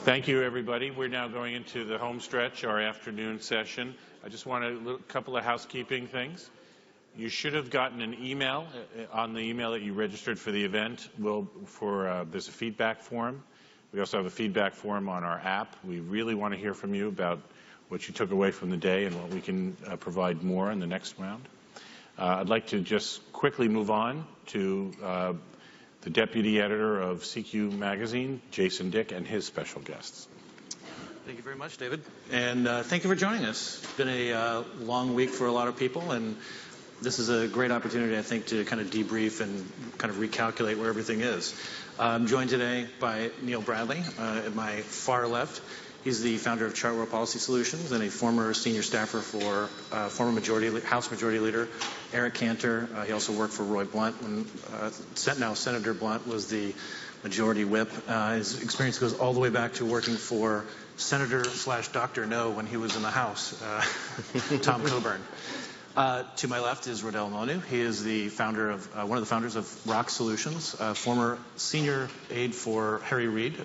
Thank you, everybody. We're now going into the home stretch, our afternoon session. I just want a couple of housekeeping things. You should have gotten an email. On the email that you registered for the event, there's a feedback form. We also have a feedback form on our app. We really want to hear from you about what you took away from the day and what we can provide more in the next round. I'd like to just quickly move on to the Deputy Editor of CQ Magazine, Jason Dick, and his special guests. Thank you very much, David. And thank you for joining us. It's been a long week for a lot of people, and this is a great opportunity, I think, to kind of debrief and kind of recalculate where everything is. I'm joined today by Neil Bradley at my far left. He's the founder of Chartwell Policy Solutions and a former senior staffer for former House Majority Leader Eric Cantor. He also worked for Roy Blunt when now Senator Blunt was the Majority Whip. His experience goes all the way back to working for Senator/Dr. No when he was in the House, Tom Coburn. To my left is Rodell Mollineau. He is the founder of one of the founders of Rock Solutions, former senior aide for Harry Reid,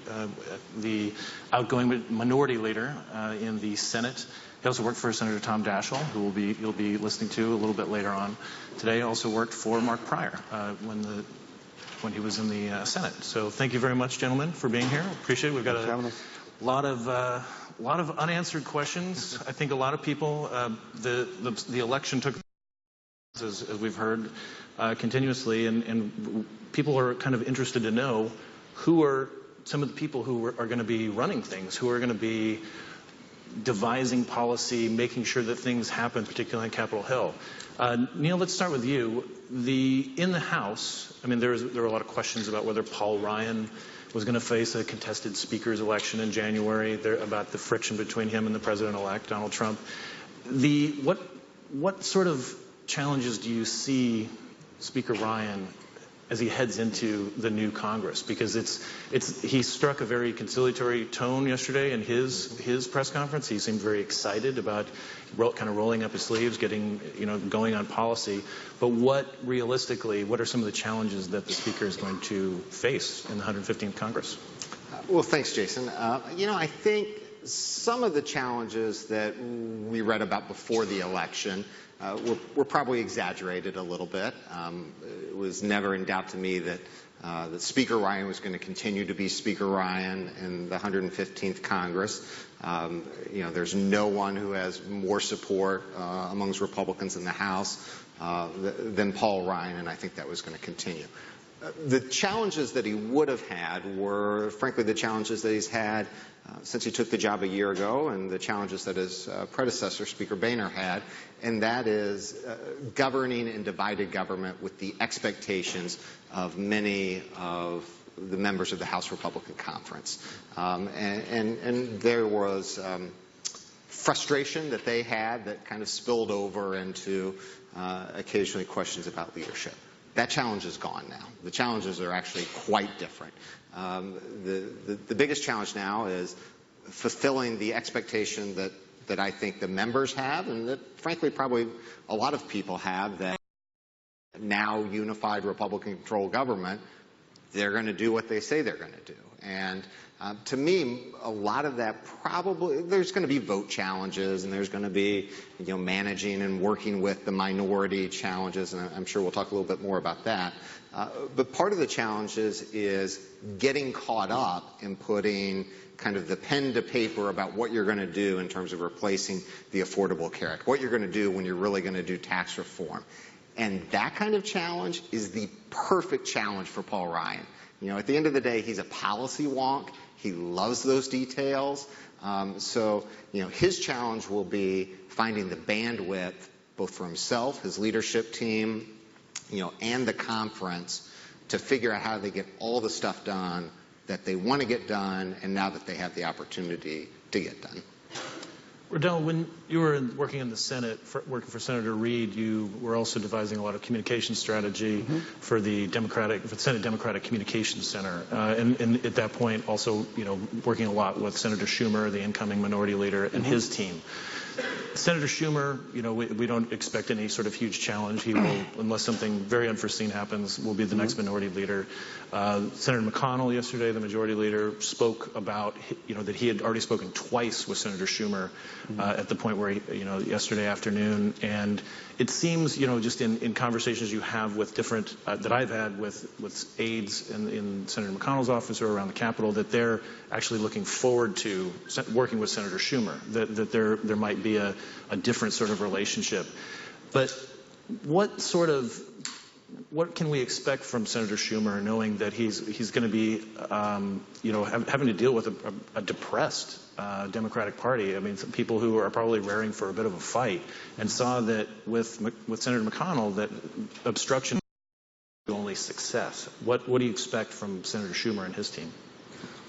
the outgoing minority leader in the Senate. He also worked for Senator Tom Daschle, who you'll be listening to a little bit later on today. He also worked for Mark Pryor when he was in the Senate. So thank you very much, gentlemen, for being here. Appreciate it. We've got a lot of unanswered questions. I think a lot of people, the election took, as we've heard continuously, and people are kind of interested to know who are some of the people who are going to be running things, who are going to be devising policy, making sure that things happen, particularly on Capitol Hill. Neil, let's start with you. In the House, I mean, there were a lot of questions about whether Paul Ryan was going to face a contested speaker's election in January, about the friction between him and the president-elect, Donald Trump. What sort of challenges do you see Speaker Ryan as he heads into the new Congress? Because he struck a very conciliatory tone yesterday in his press conference. He seemed very excited about kind of rolling up his sleeves, going on policy. But what are some of the challenges that the Speaker is going to face in the 115th Congress? Well, thanks, Jason. I think some of the challenges that we read about before the election were probably exaggerated a little bit. It was never in doubt to me that Speaker Ryan was going to continue to be Speaker Ryan in the 115th Congress. There's no one who has more support amongst Republicans in the House than Paul Ryan, and I think that was going to continue. The challenges that he would have had were, frankly, the challenges that he's had since he took the job a year ago, and the challenges that his predecessor, Speaker Boehner, had, and that is governing in divided government with the expectations of many of the members of the House Republican Conference. And there was frustration that they had that kind of spilled over into occasionally questions about leadership. That challenge is gone now. The challenges are actually quite different. The biggest challenge now is fulfilling the expectation that I think the members have, and that frankly probably a lot of people have, that now unified Republican-controlled government, they're going to do what they say they're going to do. And to me, a lot of that there's going to be vote challenges, and there's going to be managing and working with the minority challenges, and I'm sure we'll talk a little bit more about that. But part of the challenges is getting caught up in putting kind of the pen to paper about what you're going to do in terms of replacing the Affordable Care Act, what you're going to do when you're really going to do tax reform. And that kind of challenge is the perfect challenge for Paul Ryan. At the end of the day, he's a policy wonk. He loves those details. So his challenge will be finding the bandwidth, both for himself, his leadership team, and the conference, to figure out how they get all the stuff done that they want to get done, and now that they have the opportunity to get done. Rodell, when you were working in the Senate, working for Senator Reid, you were also devising a lot of communication strategy for the Senate Democratic Communications Center, and at that point also, working a lot with Senator Schumer, the incoming minority leader, and his team. Senator Schumer, we don't expect any sort of huge challenge. He will, unless something very unforeseen happens, will be the next minority leader. Senator McConnell yesterday, the majority leader, spoke about, that he had already spoken twice with Senator Schumer at the point where, yesterday afternoon. And it seems, just in conversations you have with different, that I've had with aides in Senator McConnell's office or around the Capitol, that they're actually looking forward to working with Senator Schumer, that there might be a different sort of relationship. But what can we expect from Senator Schumer, knowing that he's going to be, having to deal with a depressed Democratic Party? I mean, some people who are probably raring for a bit of a fight, and saw that with Senator McConnell that obstruction is the only success. What do you expect from Senator Schumer and his team?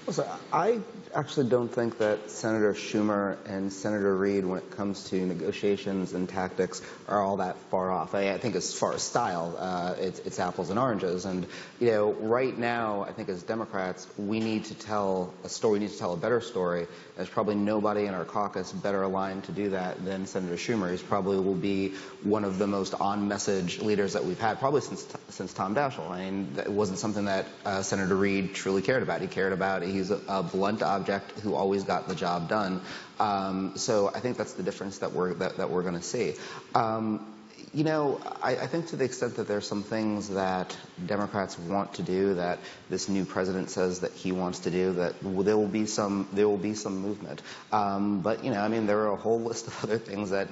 So I actually don't think that Senator Schumer and Senator Reid, when it comes to negotiations and tactics, are all that far off. I think as far as style, it's apples and oranges. And, right now, I think as Democrats, we need to tell a story, we need to tell a better story. There's probably nobody in our caucus better aligned to do that than Senator Schumer. He probably will be one of the most on-message leaders that we've had, probably since Tom Daschle. I mean, it wasn't something that Senator Reid truly cared about. He cared about it. He's a blunt object who always got the job done. So I think that's the difference that we're going to see. I think to the extent that there's some things that Democrats want to do that this new president says that he wants to do, that there will be some movement. But there are a whole list of other things that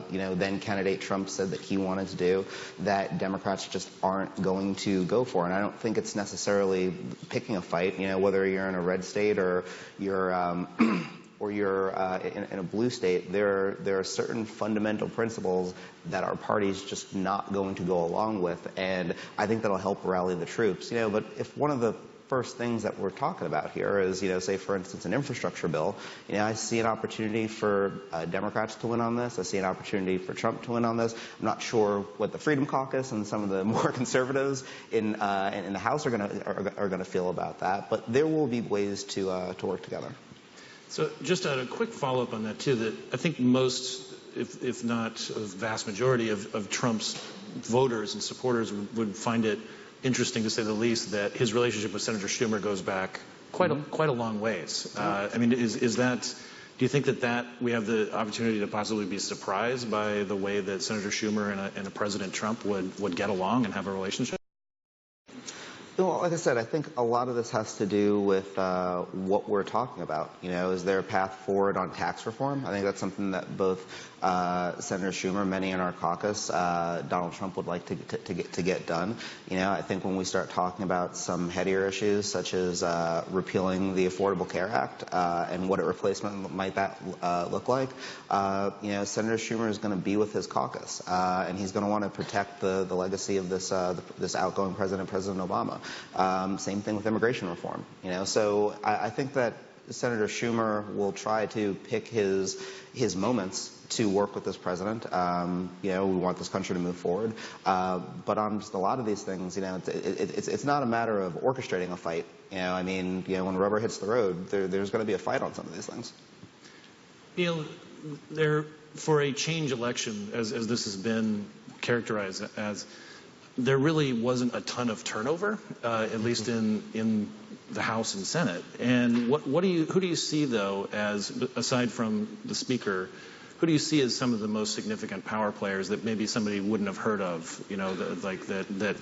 then candidate Trump said that he wanted to do that Democrats just aren't going to go for. And I don't think it's necessarily picking a fight. Whether you're in a red state or you're in a blue state, there are certain fundamental principles that our party's just not going to go along with, and I think that'll help rally the troops. But if one of the first things that we're talking about here is, say, for instance, an infrastructure bill, I see an opportunity for Democrats to win on this. I see an opportunity for Trump to win on this. I'm not sure what the Freedom Caucus and some of the more conservatives in the House are going to feel about that, but there will be ways to work together. So just a quick follow-up on that, too, that I think most, if not a vast majority of Trump's voters and supporters would find it interesting, to say the least, that his relationship with Senator Schumer goes back quite a long ways. I mean, is that, do you think that we have the opportunity to possibly be surprised by the way that Senator Schumer and a President Trump would get along and have a relationship? Well, like I said, I think a lot of this has to do with what we're talking about. Is there a path forward on tax reform? I think that's something that both Senator Schumer, many in our caucus, Donald Trump would like to get done. I think when we start talking about some headier issues, such as repealing the Affordable Care Act and what a replacement might that look like, Senator Schumer is going to be with his caucus, and he's going to want to protect the legacy of this outgoing president, President Obama. Same thing with immigration reform. So I think that Senator Schumer will try to pick his moments to work with this president. We want this country to move forward. But on just a lot of these things, it's not a matter of orchestrating a fight. When rubber hits the road, there's going to be a fight on some of these things. Neil, for a change election, as this has been characterized as, there really wasn't a ton of turnover, at least in the House and Senate. And who do you see, though, as, aside from the Speaker, who do you see as some of the most significant power players that maybe somebody wouldn't have heard of? That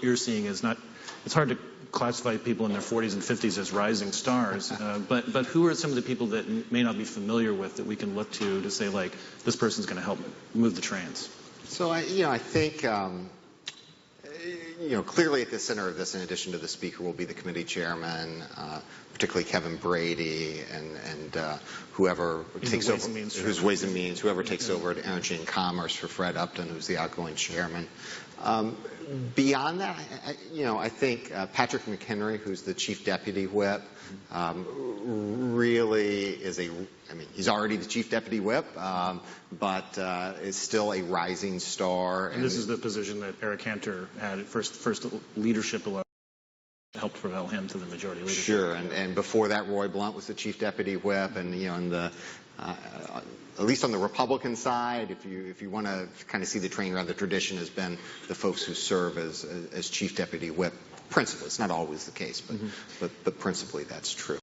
you're seeing is not. It's hard to classify people in their 40s and 50s as rising stars, but who are some of the people that may not be familiar with that we can look to say, like, this person's going to help move the trains? So I think. Clearly at the center of this, in addition to the Speaker, will be the committee chairman. particularly Kevin Brady and whoever takes over, who's Ways and Means, whoever takes over at Energy and Commerce for Fred Upton, who's the outgoing chairman. Beyond that, I think Patrick McHenry, who's the chief deputy whip, really is he's already the chief deputy whip, but is still a rising star. And this is the position that Eric Cantor had at first leadership level. Helped propel him to the majority leadership. Sure, and before that, Roy Blunt was the chief deputy whip, and in the at least on the Republican side, if you want to kind of see the train around, the tradition has been the folks who serve as chief deputy whip. Principally, it's not always the case, but principally that's true.